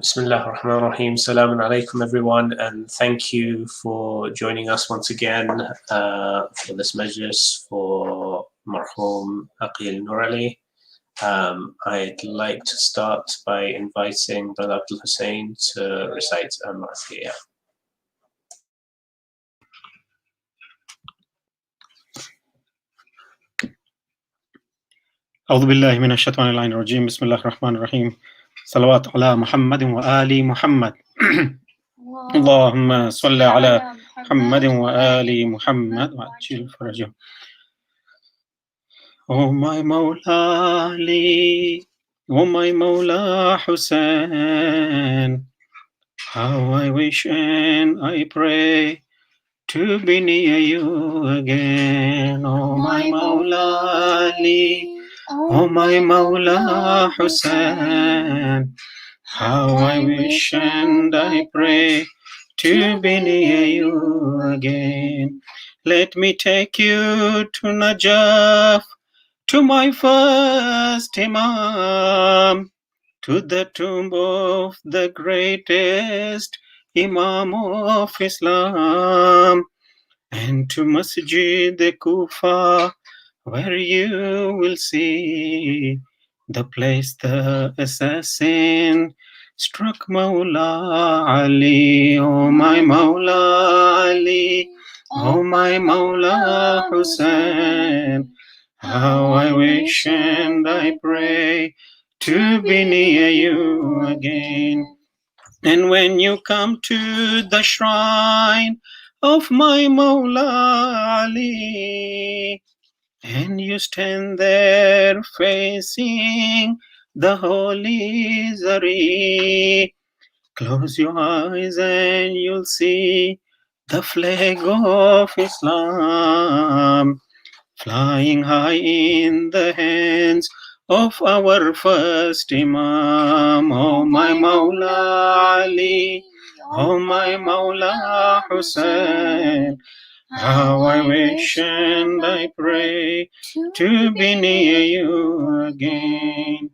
Bismillah ar-Rahman ar-Rahim. Salaam alaikum everyone, and thank you for joining us once again for this Majlis for Marhum Aqeel Noorali. I'd like to start by inviting Brother AbdulHusain to recite Manekia. أعوذ بالله من الشيطان اللعين الرجيم بسم الله الرحمن الرحيم صلوات على محمد وآل محمد اللهم صل على محمد وآل محمد وعجل فرجهم. Oh my Mawla Ali, oh my Mawla Hussein, how I wish and I pray to be near you again. Oh my Mawla Ali, oh my Mawla Hussein, how I wish and I pray to be near you again. Let me take you to Najaf, to my first Imam, to the tomb of the greatest Imam of Islam, and to Masjid Kufa, where you will see the place the assassin struck Mawla Ali. Oh my Mawla Ali, oh my Mawla Hussein, how I wish and I pray to be near you again. And when you come to the shrine of my Mawla Ali, and you stand there facing the holy Zari, close your eyes and you'll see the flag of Islam flying high in the hands of our first Imam. Oh my Mawla Ali, oh my Mawla Hussein, how I wish and I pray to be near you again.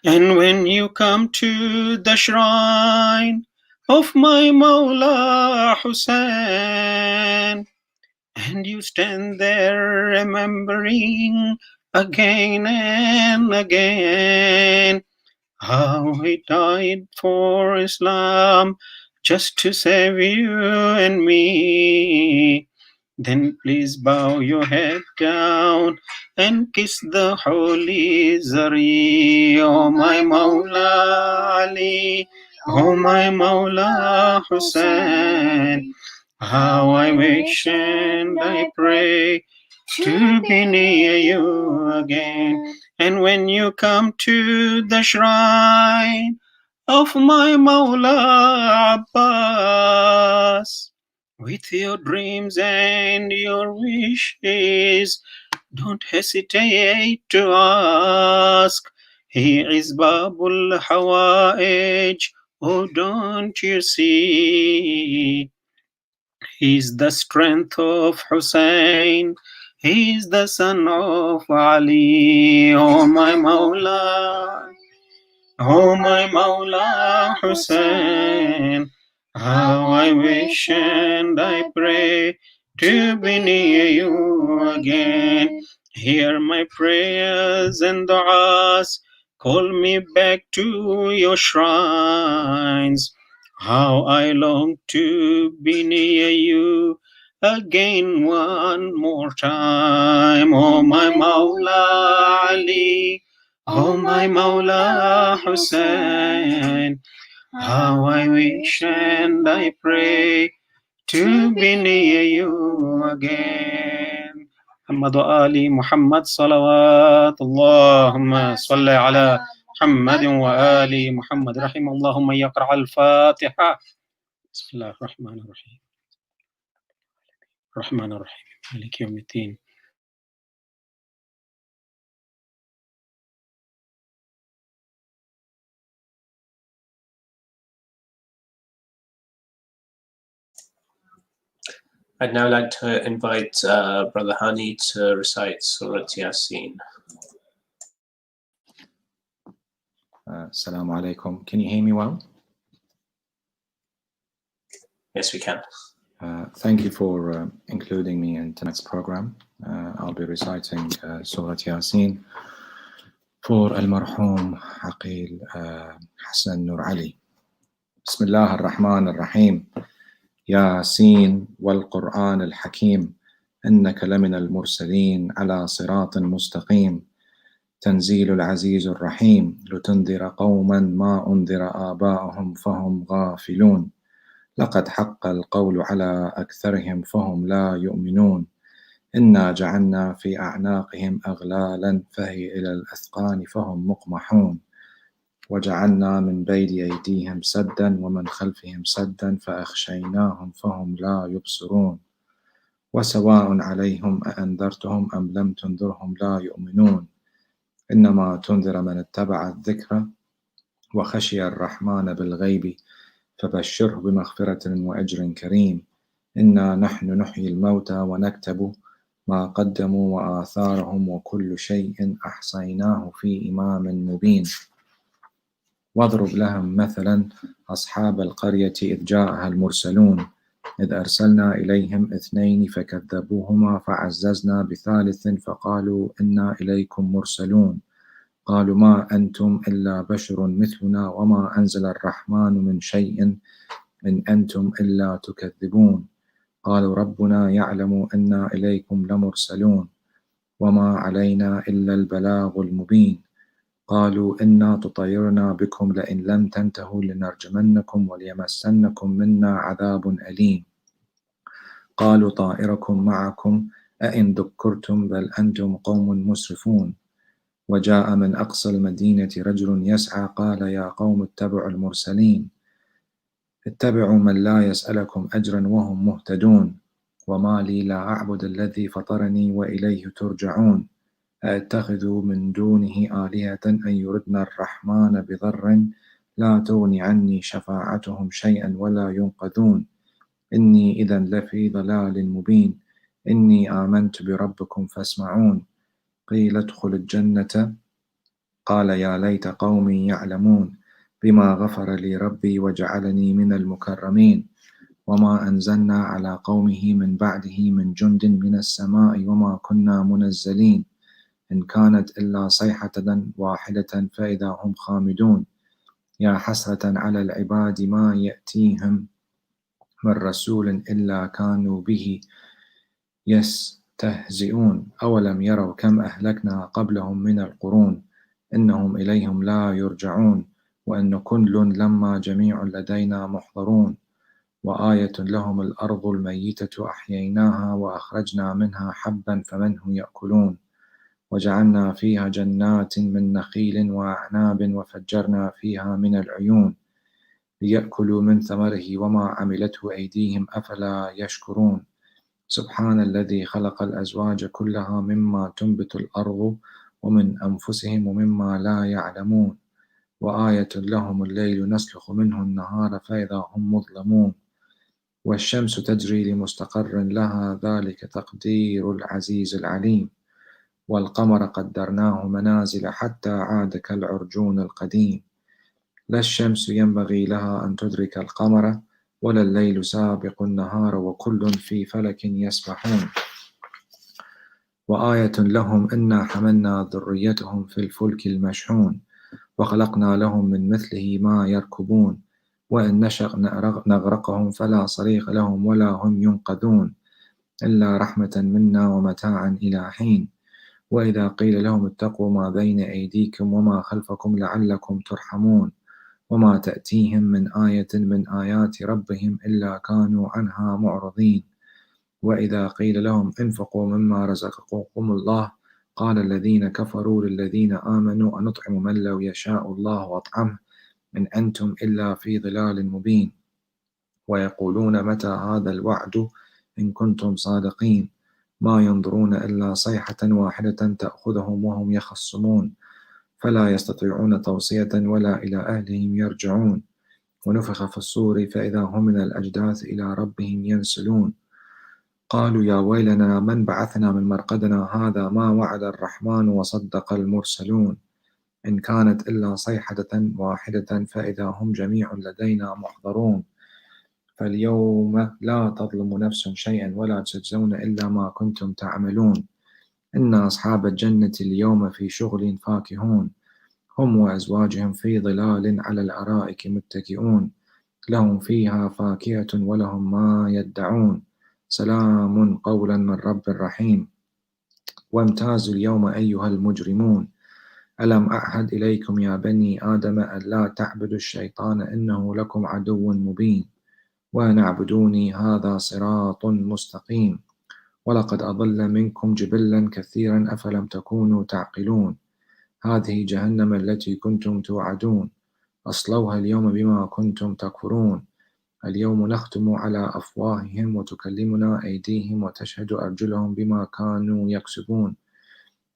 And when you come to the shrine of my Mawla Hussein, and you stand there remembering again and again how he died for Islam just to save you and me, then please bow your head down and kiss the holy Zari. Oh my Mawla Ali, oh my Mawla Hussein, how I wish and I pray to be near you again. And when you come to the shrine of my Mawla Abbas, with your dreams and your wishes, don't hesitate to ask. He is Babul Hawaij, oh don't you see? He's the strength of Hussein, he's the son of Ali. Oh my Mawla, oh my Mawla Hussein, how I wish and I pray to be near you again. Hear my prayers and du'as, call me back to your shrines. How I long to be near you again one more time. Oh my Mawla Ali, oh my Mawla Hussein, how I wish and I pray to be near you again. محمد وآل محمد صلوات اللهم صل على محمد وآل محمد. رحم الله من يقرأ الفاتحة. بسم الله الرحمن الرحيم الرحمن الرحيم مالك يوم الدين. I'd now like to invite Brother Hani to recite Surah Yasin. Assalamu alaikum. Can you hear me well? Yes, we can. Thank you for including me in tonight's program. I'll be reciting Surah Yasin for Al-Marhum Aqeel Hassan Noorali. Bismillah ar-Rahman ar-Rahim. Yasin wal-Qur'an al-Hakim. إنك لمن المرسلين على صراط مستقيم تنزيل العزيز الرحيم لتنذر قوما ما أنذر آباؤهم فهم غافلون لقد حق القول على أكثرهم فهم لا يؤمنون إنا جعلنا في أعناقهم أغلالا فهي إلى الأثقان فهم مقمحون وجعلنا من بين أيديهم سدا ومن خلفهم سدا فأغشيناهم فهم لا يبصرون وسواء عليهم أأنذرتهم أم لم تنذرهم لا يؤمنون إنما تنذر من اتبع الذكر وخشي الرحمن بالغيب فبشره بمغفرة وأجر كريم إنا نحن نحيي الموتى ونكتب ما قدموا وآثارهم وكل شيء أحصيناه في إمام مبين واضرب لهم مثلا أصحاب القرية إذ جاءها المرسلون إذ أرسلنا إليهم 2 فكذبوهما فعززنا ب3 فقالوا إنا إليكم مرسلون قالوا ما أنتم إلا بشر مثلنا وما أنزل الرحمن من شيء إن أنتم إلا تكذبون قالوا ربنا يعلم إنا إليكم لمرسلون وما علينا إلا البلاغ المبين قالوا إنا تطيرنا بكم لئن لم تنتهوا لنرجمنكم وليمسنكم منا عذاب أليم قالوا طائركم معكم أئن ذكرتم بل أنتم قوم مسرفون وجاء من أقصى المدينة رجل يسعى قال يا قوم اتبعوا المرسلين اتبعوا من لا يسألكم أجرا وهم مهتدون وما لي لا أعبد الذي فطرني وإليه ترجعون أأتخذ من دونه آلهة أن يردنا الرحمن بضر لا تغني عني شفاعتهم شيئا ولا ينقذون إني إذا لفي ضلال مبين إني آمنت بربكم فاسمعون قيل ادخل الجنة قال يا ليت قومي يعلمون بما غفر لي ربي وجعلني من المكرمين وما أنزلنا على قومه من بعده من جند من السماء وما كنا منزلين إن كانت إلا صيحة واحدة فإذا هم خامدون يا حسرة على العباد ما يأتيهم من رسول إلا كانوا به يستهزئون أولم يروا كم أهلكنا قبلهم من القرون إنهم إليهم لا يرجعون وإن كل لما جميع لدينا محضرون وآية لهم الأرض الميتة أحييناها وأخرجنا منها حبا فمنه يأكلون وجعلنا فيها جنات من نخيل وأعناب وفجرنا فيها من العيون ليأكلوا من ثمره وما عملته أيديهم أفلا يشكرون سبحان الذي خلق الأزواج كلها مما تنبت الأرض ومن أنفسهم ومما لا يعلمون وآية لهم الليل نسلخ منه النهار فإذا هم مظلمون والشمس تجري لمستقر لها ذلك تقدير العزيز العليم والقمر قدرناه منازل حتى عاد كالعرجون القديم لا الشمس ينبغي لها أن تدرك القمر ولا الليل سابق النهار وكل في فلك يسبحون وآية لهم إنا حملنا ذريتهم في الفلك المشحون وخلقنا لهم من مثله ما يركبون وإن نشأ نغرقهم فلا صريخ لهم ولا هم ينقذون إلا رحمة منا ومتاعا إلى حين وإذا قيل لهم اتقوا ما بين أيديكم وما خلفكم لعلكم ترحمون وما تأتيهم من آية من آيات ربهم إلا كانوا عنها معرضين وإذا قيل لهم انفقوا مما رزقكم الله قال الذين كفروا للذين آمنوا أنطعم من لو يشاء الله أطعمه إن أنتم إلا في ضلال مبين ويقولون متى هذا الوعد إن كنتم صادقين ما ينظرون إلا صيحة واحدة تأخذهم وهم يخصمون فلا يستطيعون توصية ولا إلى أهلهم يرجعون ونفخ في الصور فإذا هم من الأجداث إلى ربهم ينسلون قالوا يا ويلنا من بعثنا من مرقدنا هذا ما وعد الرحمن وصدق المرسلون إن كانت إلا صيحة واحدة فإذا هم جميع لدينا محضرون فاليوم لا تظلم نفس شيئا ولا تجزون إلا ما كنتم تعملون إن أصحاب الجنة اليوم في شغل فاكهون هم وأزواجهم في ظلال على الأرائك متكئون لهم فيها فاكهة ولهم ما يدعون سلام قولا من رب رحيم وامتازوا اليوم أيها المجرمون ألم أعهد إليكم يا بني آدم أن لا تعبدوا الشيطان إنه لكم عدو مبين وأن اعبدوني هذا صراط مستقيم ولقد أضل منكم جبلا كثيرا أفلم تكونوا تعقلون هذه جهنم التي كنتم توعدون أصلوها اليوم بما كنتم تكفرون اليوم نختم على أفواههم وتكلمنا أيديهم وتشهد أرجلهم بما كانوا يكسبون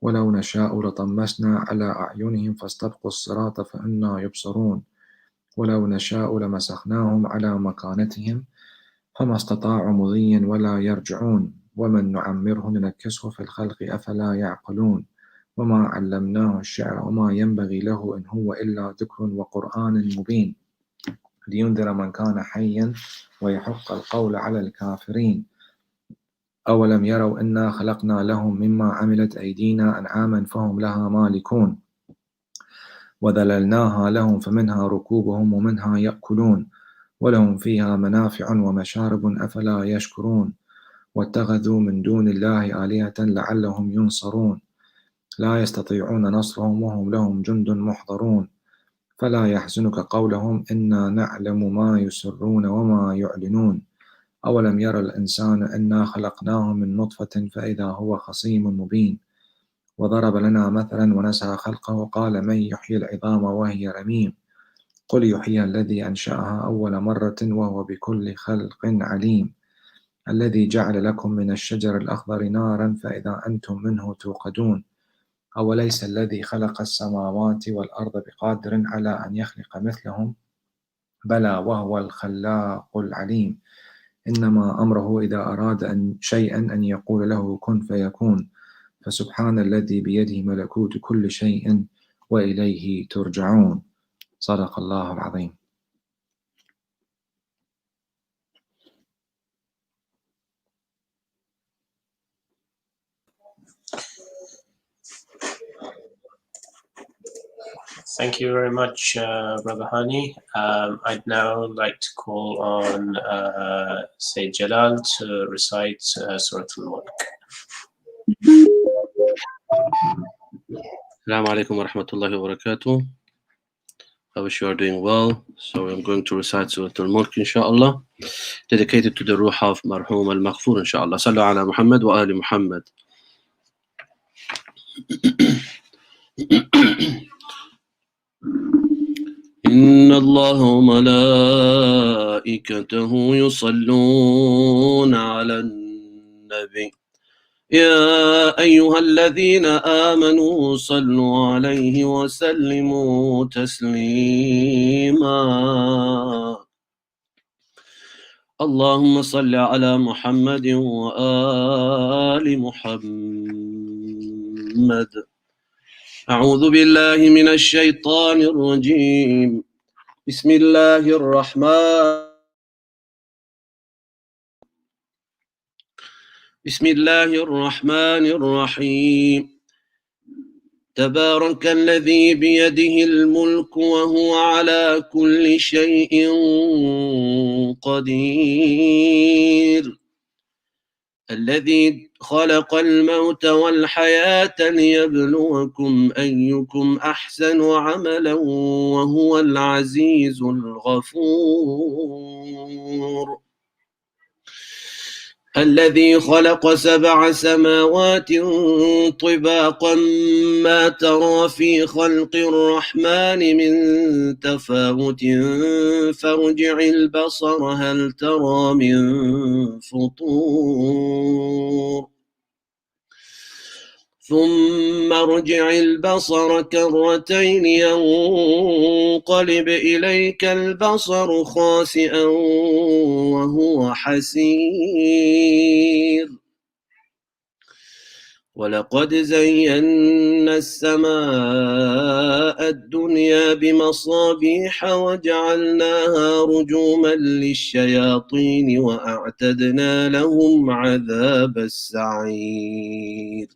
ولو نشاء لطمسنا على أعينهم فاستبقوا الصراط فأنا يبصرون ولو نشاء لمسخناهم على مكانتهم فما استطاعوا مضيا ولا يرجعون ومن نعمره ننكسه في الخلق أفلا يعقلون وما علمناه الشعر وما ينبغي له إن هو إلا ذكر وقرآن مبين لينذر من كان حيا ويحق القول على الكافرين أولم يروا إنا خلقنا لهم مما عملت أيدينا أنعاما فهم لها مالكون وذللناها لهم فمنها ركوبهم ومنها يأكلون ولهم فيها منافع ومشارب أفلا يشكرون واتخذوا من دون الله آلهة لعلهم ينصرون لا يستطيعون نصرهم وهم لهم جند محضرون فلا يحزنك قولهم إنا نعلم ما يسرون وما يعلنون أولم يرى الإنسان أنا خلقناه من نطفة فإذا هو خصيم مبين وضرب لنا مثلا ونسى خلقه قال من يحيي العظام وهي رميم قل يحييها الذي أنشأها أول مرة وهو بكل خلق عليم الذي جعل لكم من الشجر الأخضر نارا فإذا أنتم منه توقدون أوليس الذي خلق السماوات والأرض بقادر على أن يخلق مثلهم بلى وهو الخلاق العليم إنما أمره إذا أراد شيئا أن يقول له كن فيكون فسبحان الذي بيده ملكوت كل شيء وإليه ترجعون صدق الله العظيم. Thank you very much, Brother Hani. I'd now like to call on Sayyid Jalal to recite Surah Al-Mulk. Assalamu alaikum wa rahmatullahi wa barakatuh. I wish you are doing well. So I'm going to recite Surah Al-Mulk, inshallah, dedicated to the ruh of Marhum al-Maghfur, inshallah. Sallu ala Muhammad wa ali Muhammad. إن الله وملائكته يصلون على النبي يا أيها الذين آمنوا صلوا عليه وسلموا تسليما اللهم صل على محمد وآل محمد أعوذ بالله من الشيطان الرجيم بسم الله الرحمن الرحيم تبارك الذي بيده الملك وهو على كل شيء قدير الذي خلق الموت والحياة ليبلوكم أيكم أحسن عملا وهو العزيز الغفور الذي خلق 7 سماوات طباقا ما ترى في خلق الرحمن من تفاوت فارجع البصر هل ترى من فطور ثم ارجع البصر كرتين ينقلب إليك البصر خاسئا وهو حسير ولقد زينا السماء الدنيا بمصابيح وجعلناها رجوما للشياطين وأعتدنا لهم عذاب السعير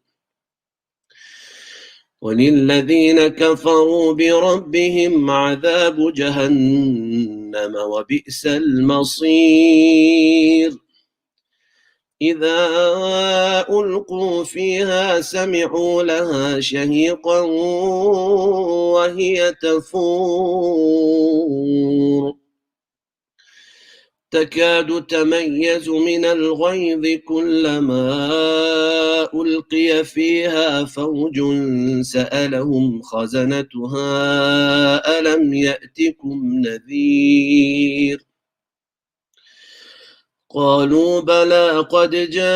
وللذين كفروا بربهم عذاب جهنم وبئس المصير إذا ألقوا فيها سمعوا لها شهيقا وهي تفور تكاد تميز من الغيظ كلما ألقي فيها فوج سألهم خزنتها ألم يأتكم نذير قالوا بلى قد جاءنا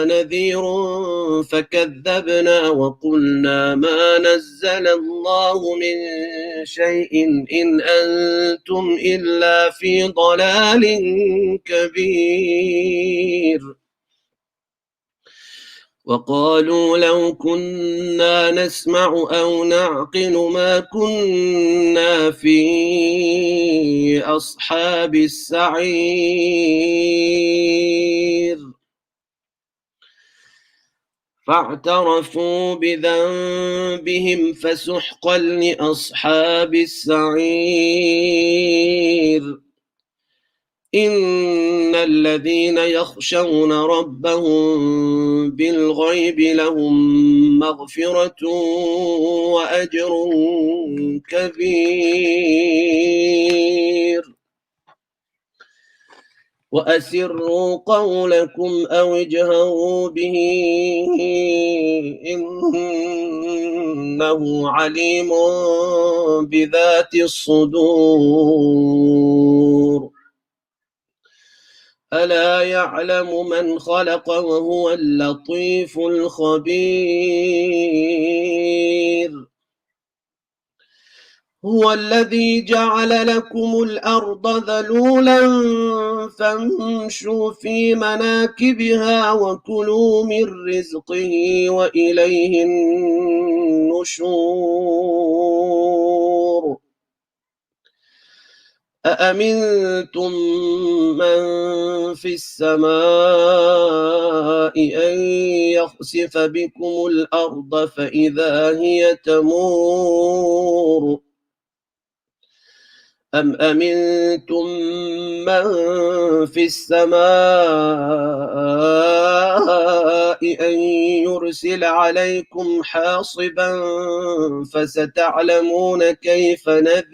نذير فكذبنا وقلنا ما نزل الله من شيء إن أنتم إلا في ضلال كبير وقالوا لو كنا نسمع أو نعقل ما كنا في أصحاب السعير فاعترفوا بذنبهم فسحقا لأصحاب السعير إن الذين يخشون ربهم بالغيب لهم مغفرة وأجر كبير وأسروا قولكم أو اجهروا به إنه عليم بذات الصدور ألا يعلم من خلق وهو اللطيف الخبير هو الذي جعل لكم الأرض ذلولا فامشوا في مناكبها وكلوا من رزقه وإليه النشور أأمنتم من في السماء أن يخسف بكم الأرض فإذا هي تمور أم أمنتم من في السماء أن يرسل عليكم حاصبا فستعلمون كيف نذير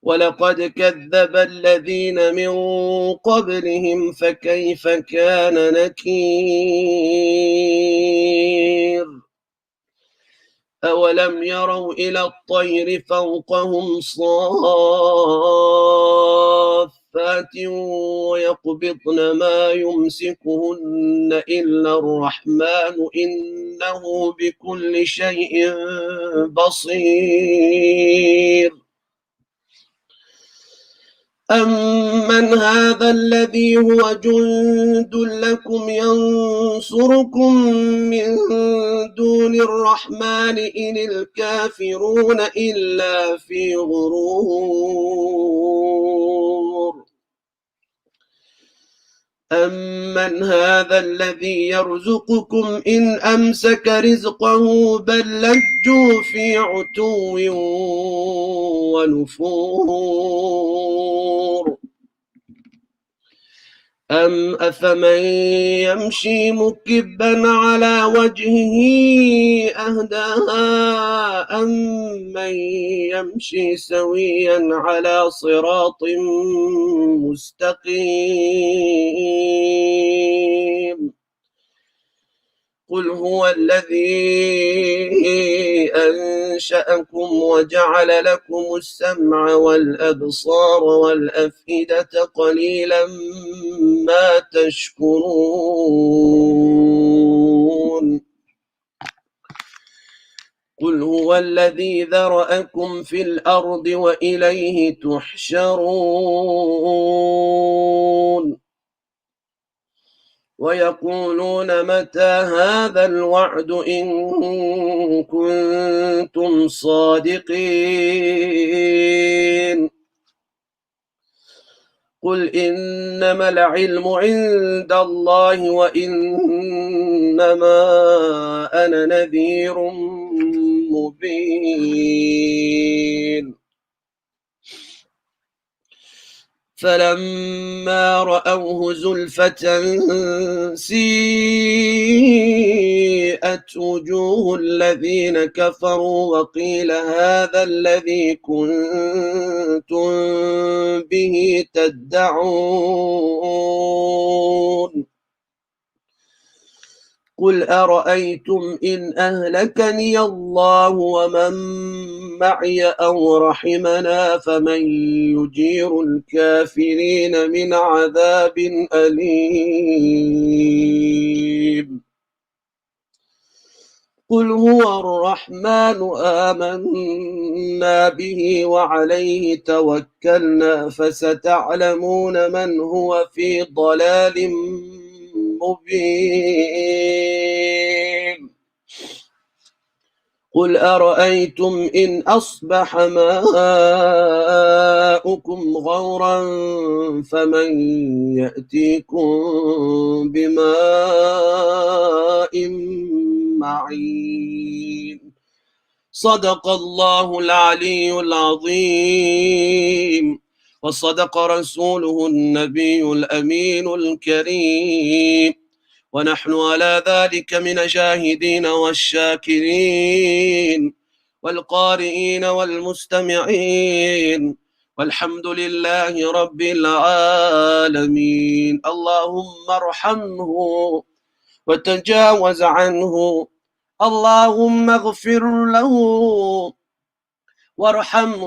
ولقد كذب الذين من قبلهم فكيف كان نكير أولم يروا إلى الطير فوقهم صافات ويقبضن ما يمسكهن إلا الرحمن إنه بكل شيء بصير أمن هذا الذي هو جند لكم ينصركم من دون الرحمن إن الكافرون إلا في غرور أمن هذا الذي يرزقكم إن أمسك رزقه بل لجوا في عتو ونفور أم أفمن يمشي مكبا على وجهه أهدى أم من يمشي سويا على صراط مستقيم قل هو الذي أنشأكم وجعل لكم السمع والأبصار والأفئدة قليلا ما تشكرون قل هو الذي ذرأكم في الأرض وإليه تحشرون ويقولون متى هذا الوعد إن كنتم صادقين قل إنما العلم عند الله وإنما أنا نذير مبين فلما رأوه زلفة سيئت وجوه الذين كفروا وقيل هذا الذي كنتم به تدعون قل أرأيتم إن أهلكني الله ومن معي أو رحمنا فمن يجير الكافرين من عذاب أليم قل هو الرحمن آمنا به وعليه توكلنا فستعلمون من هو في ضلال مبين قل أرأيتم إن أصبح ماؤكم غورا فمن يأتيكم بماء معين صدق الله العلي العظيم وصدق رسوله النبي الأمين الكريم ونحن على ذلك من الشاهدين والشاكرين والقارئين والمستمعين والحمد لله رب العالمين اللهم ارحمه وتجاوز عنه اللهم اغفر له وارحمه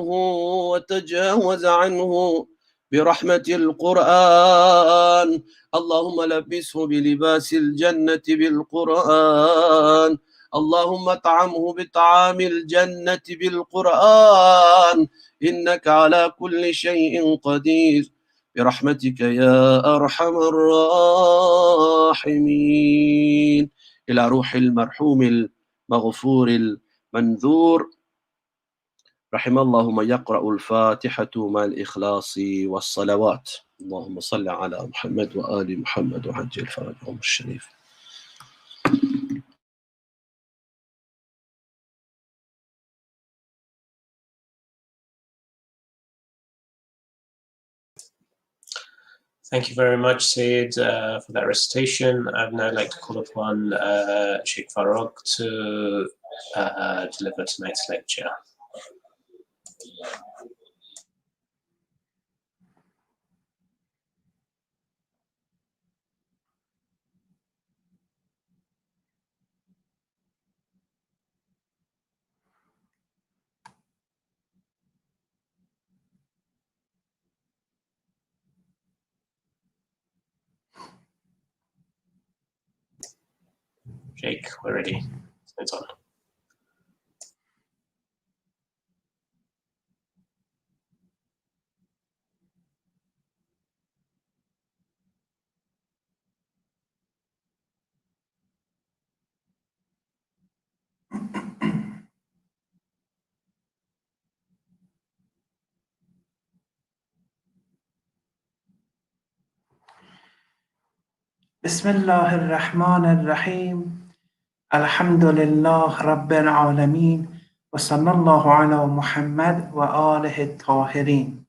وتجاوز عنه برحمة القرآن اللهم لبسه بلباس الجنة بالقرآن اللهم اطعمه بطعام الجنة بالقرآن إنك على كل شيء قدير برحمتك يا أرحم الراحمين إلى روح المرحوم المغفور المنذور رحم الله من يقرأ الفاتحة مع الإخلاص والصلوات اللهم صل على محمد وآل محمد وعجل فرجهم الشريف. Thank you very much, Sajid, for that recitation. I'd now like to call upon Sheikh Farouk to deliver tonight's lecture. Sheikh, we're ready. It's on. بسم الله الرحمن الرحيم الحمد لله رب العالمين وصلى الله على محمد وآله الطاهرين.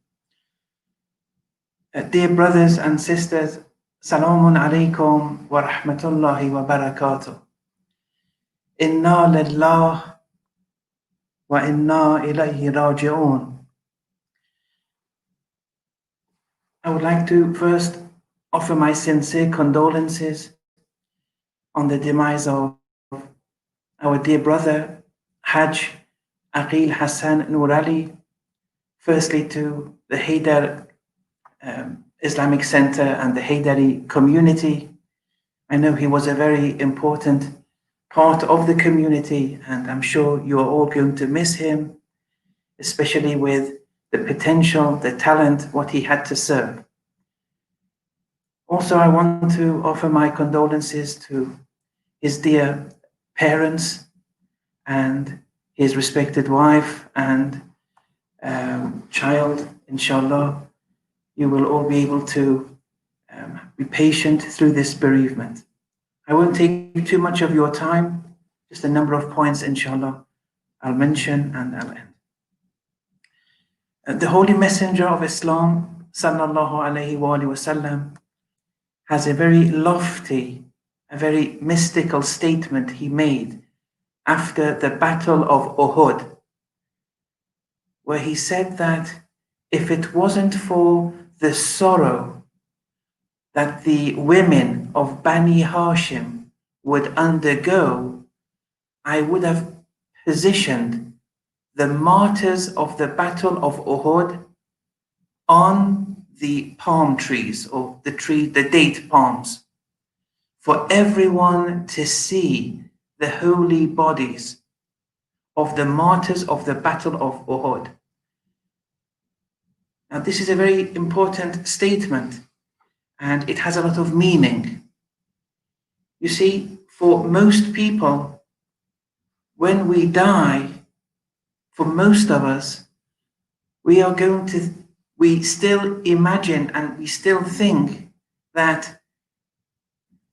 Dear brothers and sisters, Salamun alaykum wa rahmatullahi wa barakatuh. Inna lillah wa inna ilayhi raji'un. I would like to first offer my sincere condolences on the demise of our dear brother Hajj Aqeel Hassan Noorali, firstly to the Haydar Islamic Center and the Haydari community. I know he was a very important part of the community, and I'm sure you're all going to miss him, especially with the potential, the talent, what he had to serve. Also, I want to offer my condolences to his dear parents and his respected wife and child. Inshallah, you will all be able to be patient through this bereavement. I won't take too much of your time, just a number of points, inshallah, I'll mention and I'll end. The Holy Messenger of Islam, sallallahu alayhi wa sallam, has a very lofty, a very mystical statement he made after the Battle of Uhud, where he said that if it wasn't for the sorrow that the women of Bani Hashim would undergo, I would have positioned the martyrs of the Battle of Uhud on the palm trees, or the date palms, for everyone to see the holy bodies of the martyrs of the Battle of Uhud. Now, this is a very important statement, and it has a lot of meaning. You see, for most people, when we die, for most of us, we still imagine and we still think that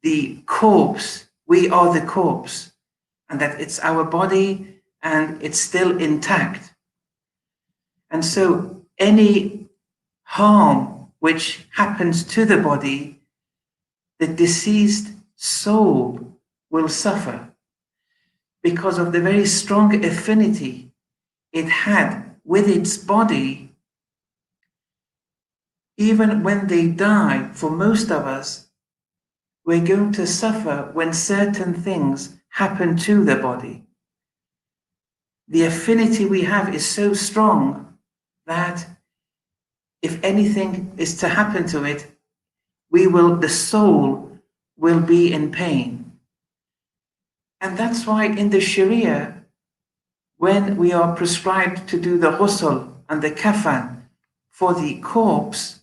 the corpse, we are the corpse, and that it's our body and it's still intact. And so any harm which happens to the body, the deceased soul will suffer because of the very strong affinity it had with its body. Even when they die, for most of us, we're going to suffer when certain things happen to the body. The affinity we have is so strong that if anything is to happen to it, the soul will be in pain. And that's why in the Sharia, when we are prescribed to do the ghusl and the kafan for the corpse,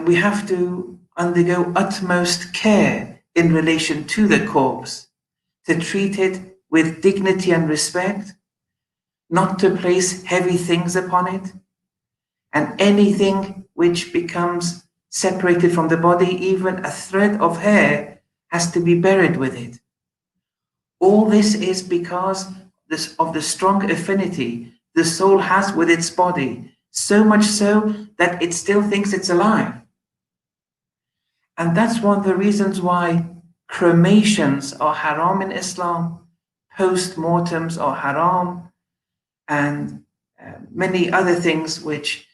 we have to undergo utmost care in relation to the corpse, to treat it with dignity and respect, not to place heavy things upon it, and anything which becomes separated from the body, even a thread of hair, has to be buried with it. All this is because of the strong affinity the soul has with its body, so much so that it still thinks it's alive. And that's one of the reasons why cremations are haram in Islam, post-mortems are haram, and many other things, which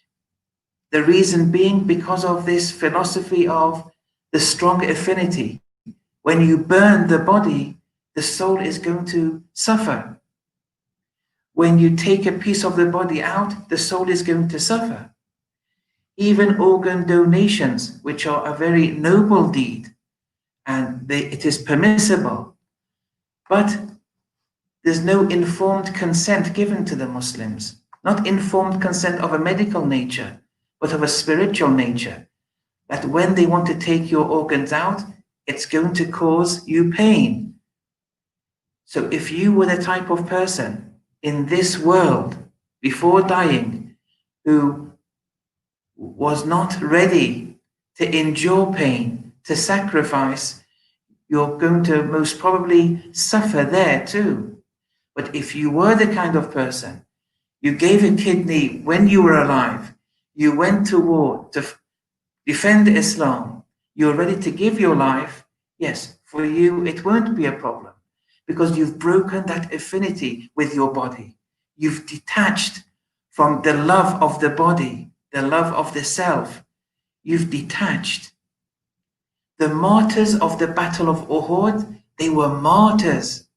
the reason being because of this philosophy of the strong affinity. When you burn the body, the soul is going to suffer. When you take a piece of the body out, the soul is going to suffer. Even organ donations, which are a very noble deed, and it is permissible, but there's no informed consent given to the Muslims, not informed consent of a medical nature, but of a spiritual nature, that when they want to take your organs out, it's going to cause you pain. So if you were the type of person in this world before dying who was not ready to endure pain, to sacrifice, you're going to most probably suffer there too. But if you were the kind of person, you gave a kidney when you were alive, you went to war to defend Islam, you're ready to give your life, yes, for you it won't be a problem, because you've broken that affinity with your body. You've detached from the love of the body, the love of the self. You've detached. The martyrs of the Battle of Uhud, they were martyrs.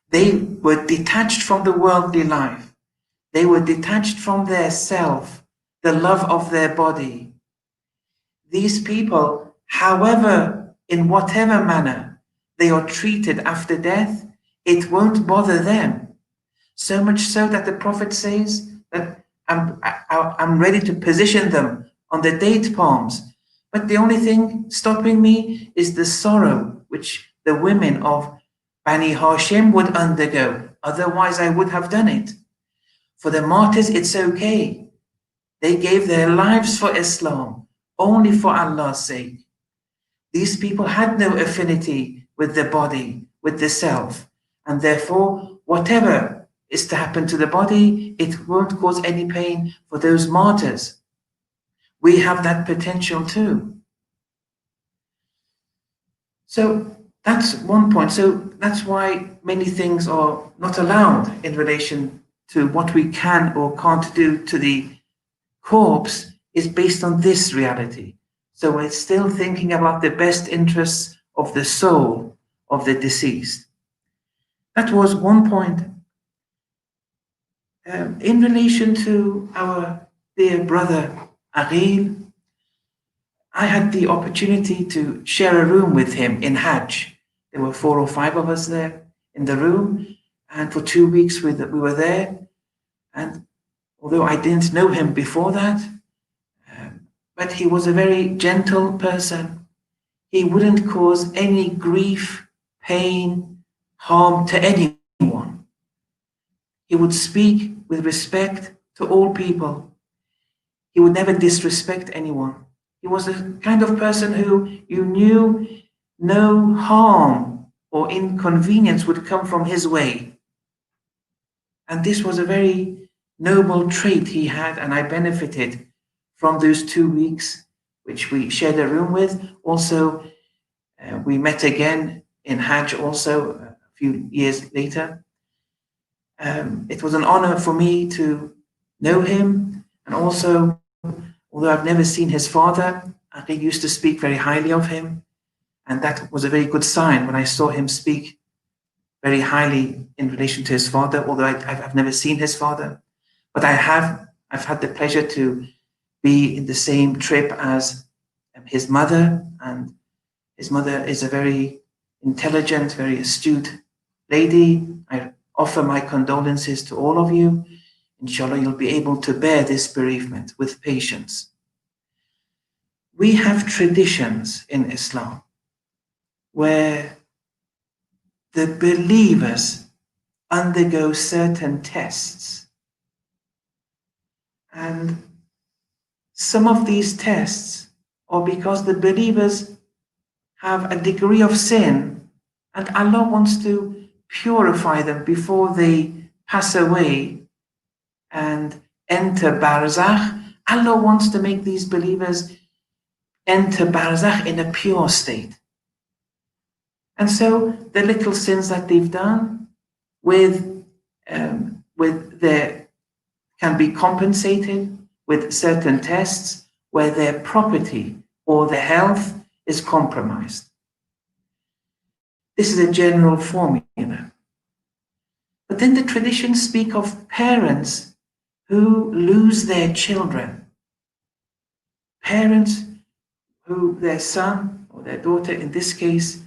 They were detached from the worldly life. They were detached from their self, the love of their body. These people, however, in whatever manner, they are treated after death, it won't bother them. So much so that the Prophet says that I'm ready to position them on the date palms. But the only thing stopping me is the sorrow which the women of Bani Hashim would undergo. Otherwise, I would have done it. For the martyrs, it's okay. They gave their lives for Islam, only for Allah's sake. These people had no affinity with the body, with the self, and therefore, whatever is to happen to the body, it won't cause any pain for those martyrs. We have that potential too. So that's one point. So that's why many things are not allowed in relation to what we can or can't do to the corpse is based on this reality. So we're still thinking about the best interests of the soul of the deceased. That was one point. In relation to our dear brother Aqeel, I had the opportunity to share a room with him in Hajj. There were 4 or 5 of us there in the room, and for 2 weeks we were there. And although I didn't know him before that, but he was a very gentle person. He wouldn't cause any grief, pain, harm to anyone. He would speak with respect to all people. He would never disrespect anyone. He was the kind of person who you knew no harm or inconvenience would come from his way. And this was a very noble trait he had, and I benefited from those 2 weeks which we shared a room with. Also, we met again in Hajj also a few years later. It was an honor for me to know him, and also, although I've never seen his father, Aqeel used to speak very highly of him, and that was a very good sign when I saw him speak very highly in relation to his father, although I've never seen his father. But I've had the pleasure to be in the same trip as his mother, and his mother is a very intelligent, very astute lady. I offer my condolences to all of you. Inshallah, you'll be able to bear this bereavement with patience. We have traditions in Islam where the believers undergo certain tests. And some of these tests are because the believers have a degree of sin and Allah wants to purify them before they pass away and enter Barzakh. Allah wants to make these believers enter Barzakh in a pure state. And so the little sins that they've done with their can be compensated with certain tests where their property or their health is compromised. This is a general formula. But then the traditions speak of parents who lose their children. Parents who their son or their daughter, in this case,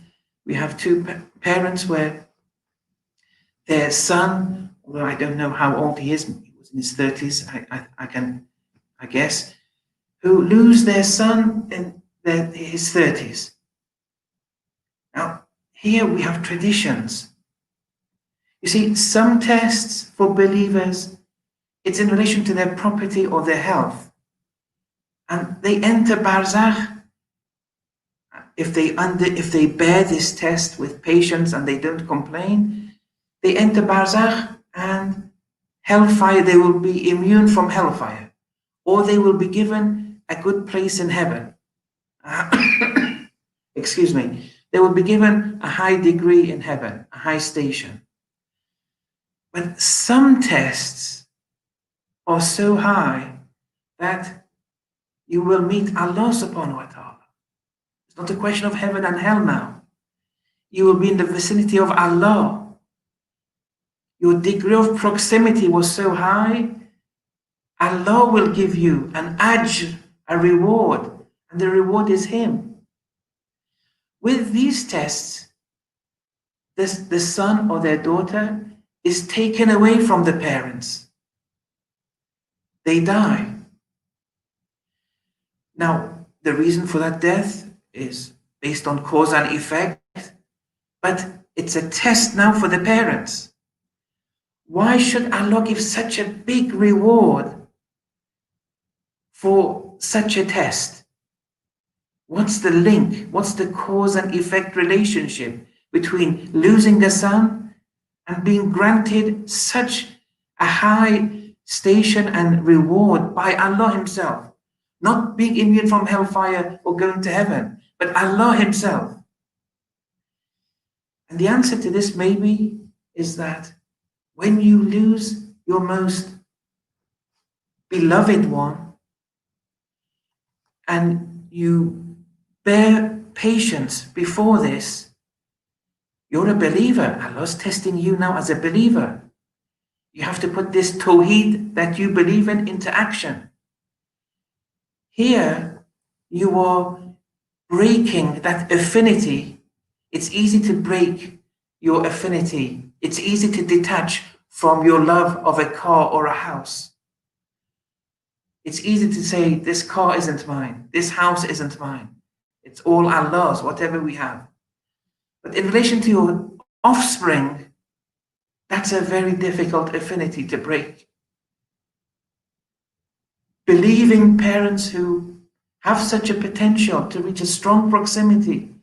we have 2 parents where their son, although I don't know how old he is, he was in his 30s, I guess, who lose their son in his 30s. Now, here we have traditions. You see, some tests for believers, it's in relation to their property or their health. And they enter Barzakh. If they bear this test with patience and they don't complain, they enter Barzakh and hellfire, they will be immune from hellfire. Or they will be given a good place in heaven. Excuse me. They will be given a high degree in heaven, a high station. But some tests are so high that you will meet Allah subhanahu wa ta'ala. It's not a question of heaven and hell now. You will be in the vicinity of Allah. Your degree of proximity was so high, Allah will give you an ajr, a reward, and the reward is Him. With these tests, the son or their daughter is taken away from the parents. They die. Now, the reason for that death is based on cause and effect, but it's a test now for the parents. Why should Allah give such a big reward for such a test? What's the link? What's the cause and effect relationship between losing a son and being granted such a high station and reward by Allah Himself? Not being immune from hellfire or going to heaven, but Allah Himself. And the answer to this maybe is that when you lose your most beloved one and you bear patience before this, you're a believer. Allah's testing you now as a believer. You have to put this tawheed that you believe in into action. Here, you are breaking that affinity. It's easy to break your affinity. It's easy to detach from your love of a car or a house. It's easy to say, this car isn't mine, this house isn't mine. It's all Allah's, whatever we have. But in relation to your offspring, that's a very difficult affinity to break. Believing parents who have such a potential to reach a strong proximity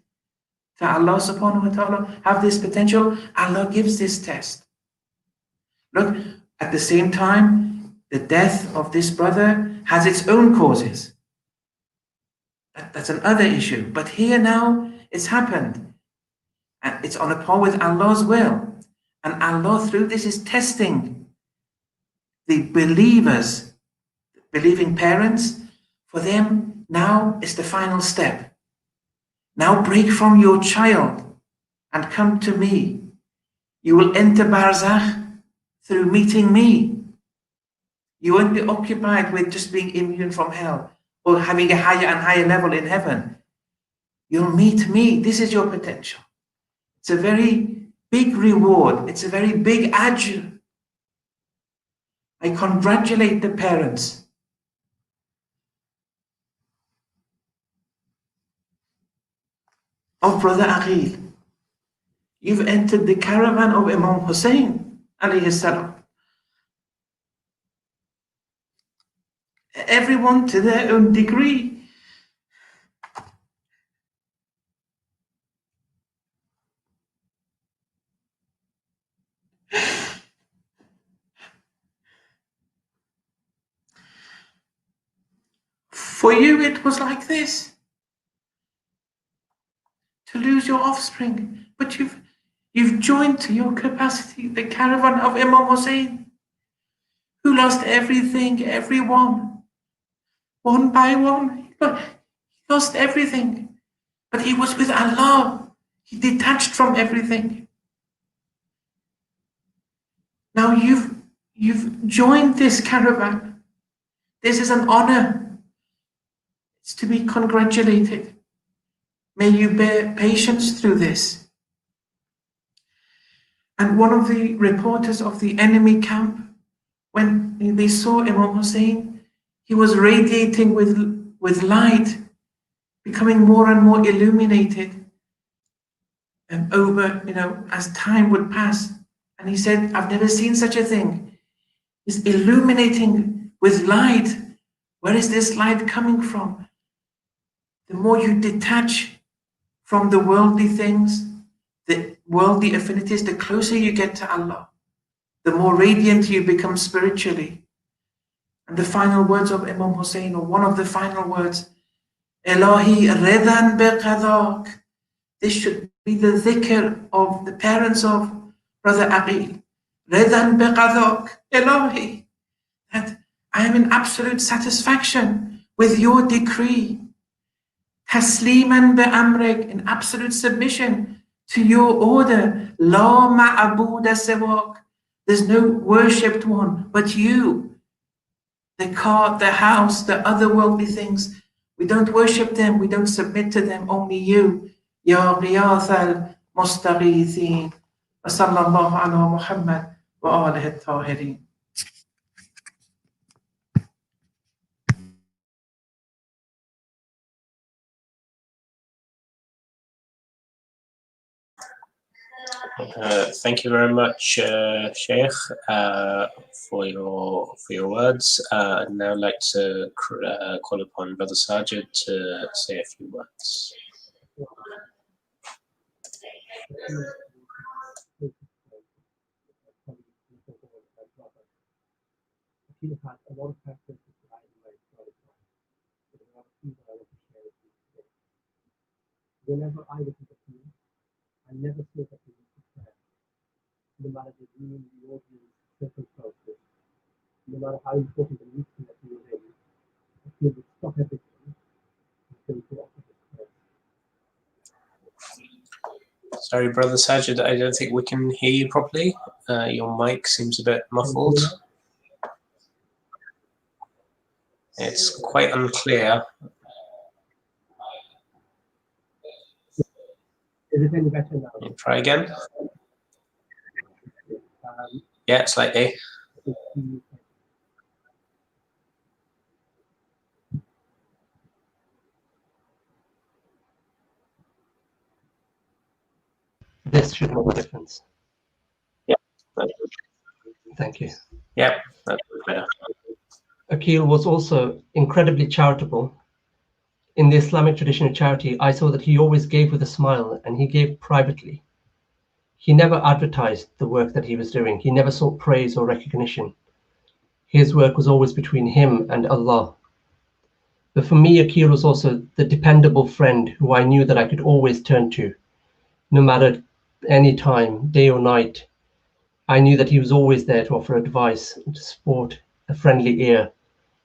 to Allah subhanahu wa ta'ala, have this potential, Allah gives this test. Look, at the same time, the death of this brother has its own causes. That's another issue. But here now, it's happened. And it's on a par with Allah's will. And Allah, through this, is testing the believers, believing parents. For them, now is the final step. Now break from your child and come to me. You will enter barzakh through meeting me. You won't be occupied with just being immune from hell or having a higher and higher level in heaven. You'll meet me. This is your potential. It's a very big reward. It's a very big ajr. I congratulate the parents. Of Brother Aqeel. You've entered the caravan of Imam Hussein alayhi salam. Everyone to their own degree. For you, it was like this. To lose your offspring, but you've joined to your capacity the caravan of Imam Hussein, who lost everything, everyone, one by one. He lost everything, but he was with Allah. He detached from everything. Now you've joined this caravan. This is an honor. It's to be congratulated. May you bear patience through this. And one of the reporters of the enemy camp, when they saw Imam Hussein, he was radiating with light, becoming more and more illuminated over, as time would pass. And he said, I've never seen such a thing. He's illuminating with light. Where is this light coming from? The more you detach from the worldly things, the worldly affinities, the closer you get to Allah, the more radiant you become spiritually. And the final words of Imam Hussein, or one of the final words, Ilahi ridan biqadak. This should be the dhikr of the parents of Brother Aqeel. Ridan biqadak, Ilahi. That I am in absolute satisfaction with your decree. Tasliman bi'amrik, in absolute submission to your order. La ma'abuda siwak. There's no worshipped one but you. The car, the house, the other worldly things, we don't worship them, we don't submit to them, only you. Ya Ghiyath al-Mustaghithin. وصلى الله على محمد وآله الطاهرين. Thank you very much, Sheikh, for your words. I'd now like to call upon Brother Sajid to say a few words. He had a lot of characteristics that I admire throughout his life. There are a lot of things that I want to share with you today. Whenever I look at him, I never look at him with prayer. No matter the room, the audience, circumstances, no matter how important the meeting that he was in, he would stop everything and go to offer his prayer. Sorry, Brother Sajid, I don't think we can hear you properly. Your mic seems a bit muffled. It's quite unclear. Is it any better now? Can you try again? Yeah, slightly. This should make a difference. Yeah. Thank you. Yeah, that's better. Aqeel was also incredibly charitable. In the Islamic tradition of charity, I saw that he always gave with a smile, and he gave privately. He never advertised the work that he was doing. He never sought praise or recognition. His work was always between him and Allah. But for me, Aqeel was also the dependable friend who I knew that I could always turn to, no matter any time, day or night. I knew that he was always there to offer advice, to support, a friendly ear,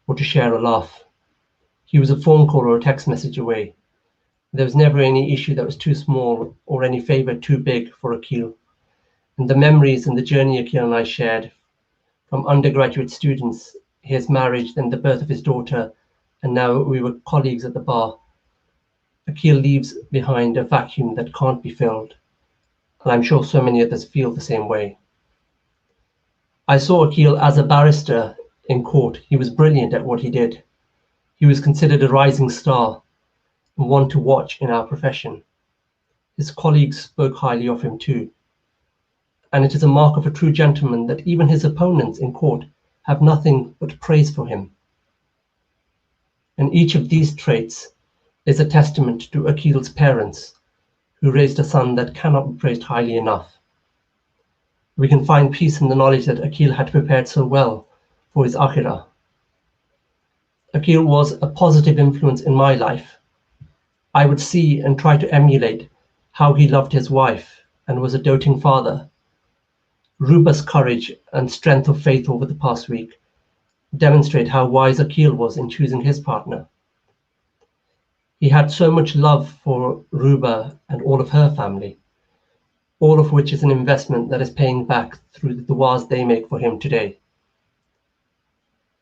or to share a laugh. He was a phone call or a text message away. There was never any issue that was too small or any favor too big for Aqeel. And the memories and the journey Aqeel and I shared, from undergraduate students, his marriage, then the birth of his daughter, and now we were colleagues at the bar. Aqeel leaves behind a vacuum that can't be filled, and I'm sure so many others feel the same way. I saw Aqeel as a barrister in court. He was brilliant at what he did. He was considered a rising star and one to watch in our profession. His colleagues spoke highly of him too. And it is a mark of a true gentleman that even his opponents in court have nothing but praise for him. And each of these traits is a testament to Aqeel's parents, who raised a son that cannot be praised highly enough. We can find peace in the knowledge that Aqeel had prepared so well for his akhirah. Aqeel was a positive influence in my life. I would see and try to emulate how he loved his wife and was a doting father. Ruba's courage and strength of faith over the past week demonstrate how wise Aqeel was in choosing his partner. He had so much love for Ruba and all of her family, all of which is an investment that is paying back through the du'as they make for him today.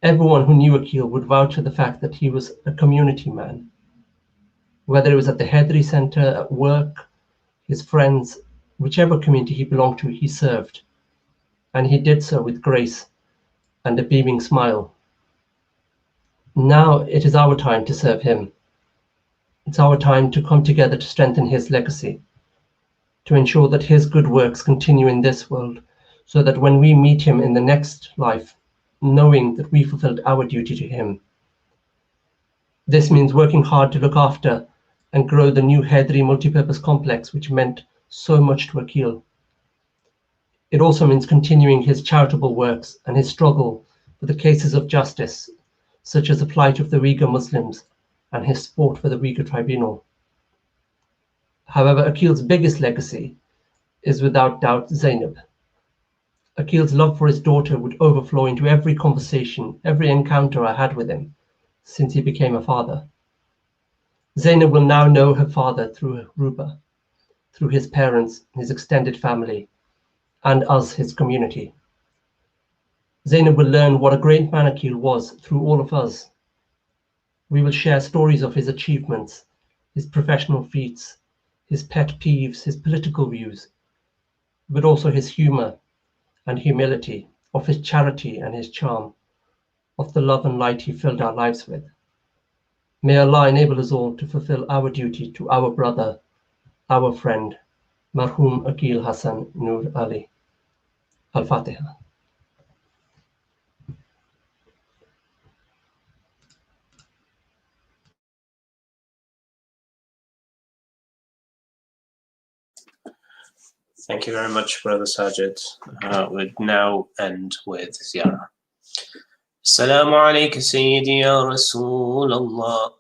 Everyone who knew Aqeel would vouch for the fact that he was a community man. Whether it was at the Hedri Center, at work, his friends, whichever community he belonged to, he served. And he did so with grace and a beaming smile. Now it is our time to serve him. It's our time to come together to strengthen his legacy, to ensure that his good works continue in this world, so that when we meet him in the next life, knowing that we fulfilled our duty to him. This means working hard to look after and grow the new Hedri multipurpose complex, which meant so much to Aqeel. It also means continuing his charitable works and his struggle for the cases of justice, such as the plight of the Uyghur Muslims and his support for the Uyghur Tribunal. However, Aqeel's biggest legacy is without doubt Zainab. Aqeel's love for his daughter would overflow into every conversation, every encounter I had with him since he became a father. Zainab will now know her father through Ruba, through his parents, his extended family, and us, his community. Zainab will learn what a great man Aqeel was through all of us. We will share stories of his achievements, his professional feats, his pet peeves, his political views. but also his humor and humility, of his charity and his charm, of the love and light he filled our lives with. May Allah enable us all to fulfill our duty to our brother, our friend, Marhum Aqeel Hassan Noorali. Al-Fateha. Thank you very much, Brother Sajid. We'll now end with ziyarah. Assalamu alayka Sayyidi ya Rasul Allah.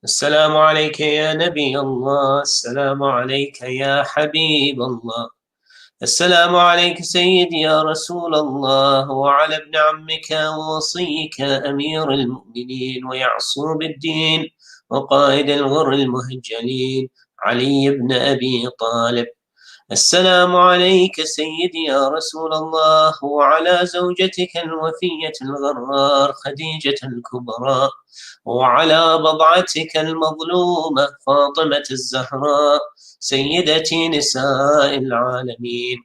Assalamu alayka ya Nabi Allah. Assalamu alayka ya Habib Allah. السلام عليك سيدي يا رسول الله وعلى ابن عمك ووصيك أمير المؤمنين ويعصوب الدين وقائد الغر المهجلين علي بن أبي طالب. السلام عليك سيدي يا رسول الله وعلى زوجتك الوفية الغرار خديجة الكبرى وعلى بضعتك المظلومة فاطمة الزهراء سيدتي نساء العالمين.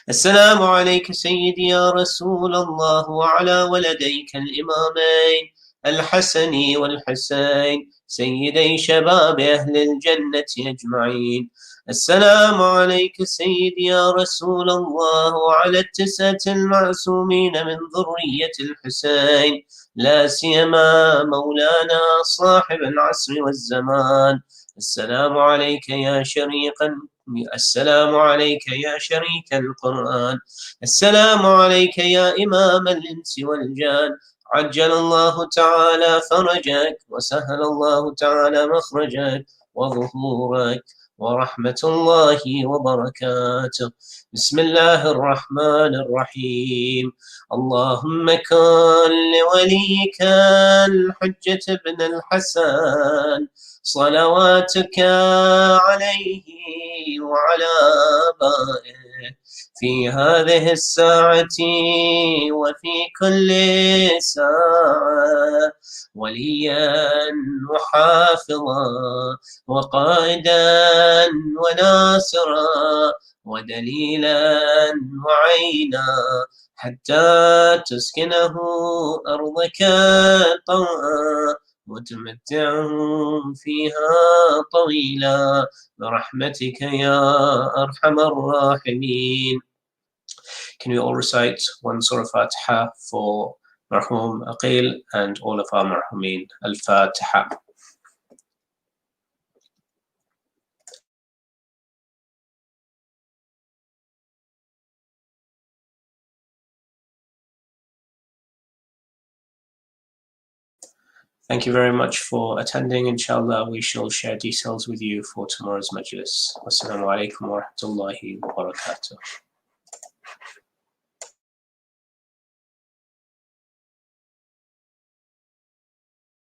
السلام عليك سيدي يا رسول الله وعلى ولديك الإمامين الحسن والحسين سيدي شباب أهل الجنة أجمعين. السلام عليك سيدي يا رسول الله وعلى التسعة المعصومين من ذرية الحسين لا سيما مولانا صاحب العصر والزمان. السلام عليك يا السلام عليك يا شريك القرآن. السلام عليك يا إمام الإنس والجان. عجل الله تعالى فرجك وسهل الله تعالى مخرجك وظهورك ورحمة الله وبركاته. بسم الله الرحمن الرحيم. اللهم كن لوليك الحجة بن الحسن صلواتك عليه وعلى آبائه في هذه الساعة وفي كل ساعة وليا وحافظا وقائدا وناصرا ودليلا وعينا حتى تسكنه أرضك طوعا وتمتعهم فيها طويلا برحمتك يا أرحم الراحمين. Can we all recite one Surah Fatiha for Marhum Aqeel and all of our Marhumin? Al-Fatiha. Thank you very much for attending. Inshallah, we shall share details with you for tomorrow's Majlis. Wassalamu alaikum wa rahmatullahi wa barakatuh.